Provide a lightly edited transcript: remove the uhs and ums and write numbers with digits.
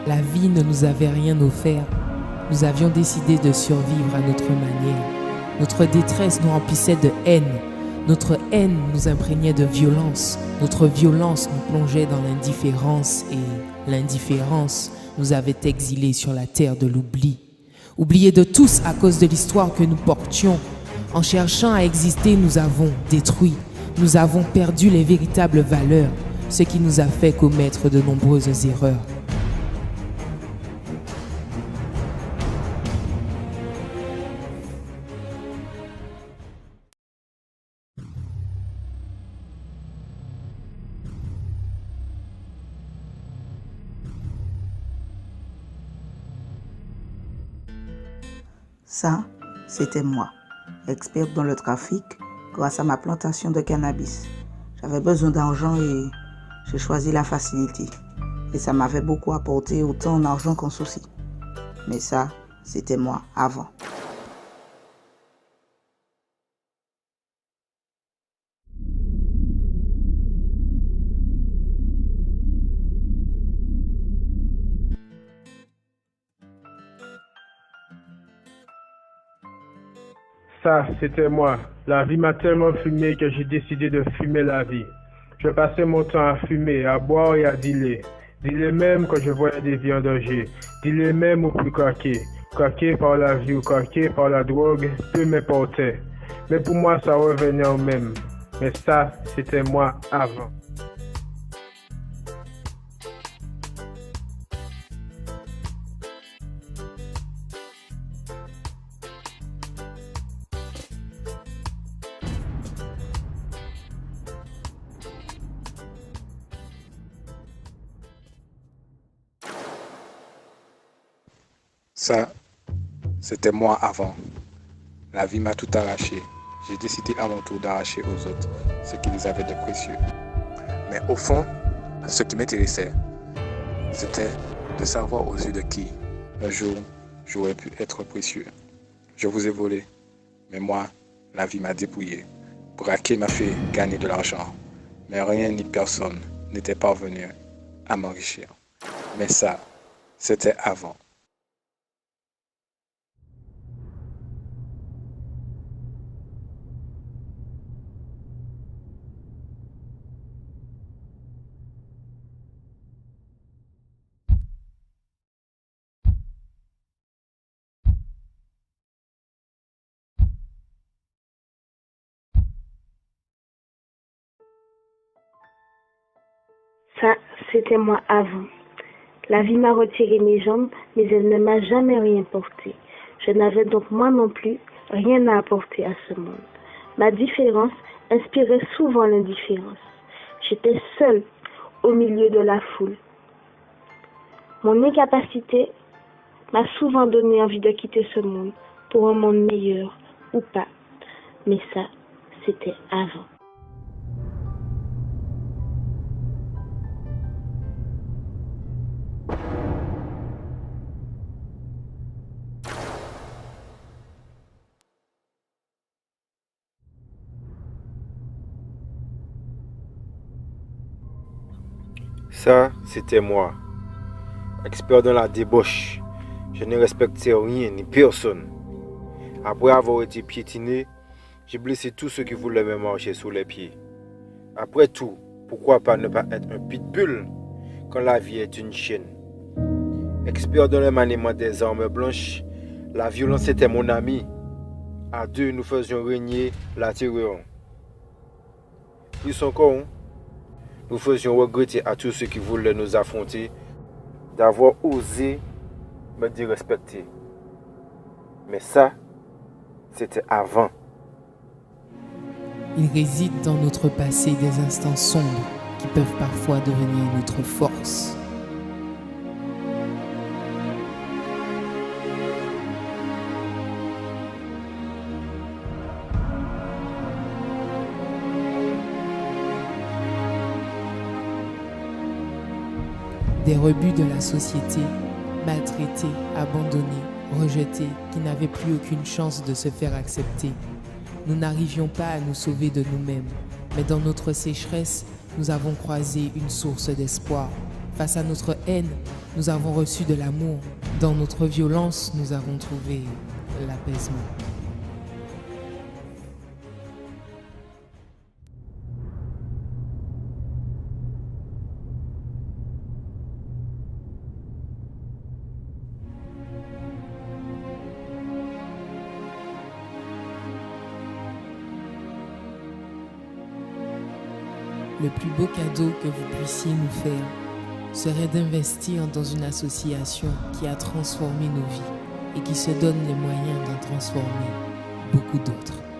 La vie ne nous avait rien offert. Nous avions décidé de survivre à notre manière. Notre détresse nous remplissait de haine. Notre haine nous imprégnait de violence. Notre violence nous plongeait dans l'indifférence et l'indifférence nous avait exilés sur la terre de l'oubli. Oubliés de tous à cause de l'histoire que nous portions. En cherchant à exister, nous avons détruit. Nous avons perdu les véritables valeurs, ce qui nous a fait commettre de nombreuses erreurs. Ça, c'était moi, experte dans le trafic grâce à ma plantation de cannabis. J'avais besoin d'argent et j'ai choisi la facilité. Et ça m'avait beaucoup apporté, autant en argent qu'en souci. Mais ça, c'était moi avant. Ça, c'était moi. La vie m'a tellement fumé que j'ai décidé de fumer la vie. Je passais mon temps à fumer, à boire et à dealer. Dealer même quand je voyais des vies en danger. Dealer même au plus coquet. Coquet par la vie ou coquet par la drogue, peu m'importait. Mais pour moi, ça revenait au même. Mais ça, c'était moi avant. Ça, c'était moi avant. La vie m'a tout arraché. J'ai décidé à mon tour d'arracher aux autres ce qu'ils avaient de précieux. Mais au fond, ce qui m'intéressait, c'était de savoir aux yeux de qui, un jour, j'aurais pu être précieux. Je vous ai volé, mais moi, la vie m'a dépouillé. Braquer m'a fait gagner de l'argent, mais rien ni personne n'était parvenu à m'enrichir. Mais ça, c'était avant. Ça, c'était moi avant. La vie m'a retiré mes jambes, mais elle ne m'a jamais rien porté. Je n'avais donc moi non plus rien à apporter à ce monde. Ma différence inspirait souvent l'indifférence. J'étais seule au milieu de la foule. Mon incapacité m'a souvent donné envie de quitter ce monde pour un monde meilleur ou pas. Mais ça, c'était avant. Ça, c'était moi, expert dans la débauche. Je ne respectais rien ni personne. Après avoir été piétiné, j'ai blessé tous ceux qui voulaient me marcher sous les pieds. Après tout, pourquoi pas ne pas être un pitbull quand la vie est une chienne? Expert dans le maniement des armes blanches, la violence était mon ami. À deux, nous faisions régner la terreur. Plus encore, nous faisions regretter à tous ceux qui voulaient nous affronter d'avoir osé me dérespecter. Mais ça, c'était avant. Il réside dans notre passé des instants sombres qui peuvent parfois devenir notre force. Des rebuts de la société, maltraités, abandonnés, rejetés, qui n'avaient plus aucune chance de se faire accepter. Nous n'arrivions pas à nous sauver de nous-mêmes, mais dans notre sécheresse, nous avons croisé une source d'espoir. Face à notre haine, nous avons reçu de l'amour. Dans notre violence, nous avons trouvé l'apaisement. Le plus beau cadeau que vous puissiez nous faire serait d'investir dans une association qui a transformé nos vies et qui se donne les moyens d'en transformer beaucoup d'autres.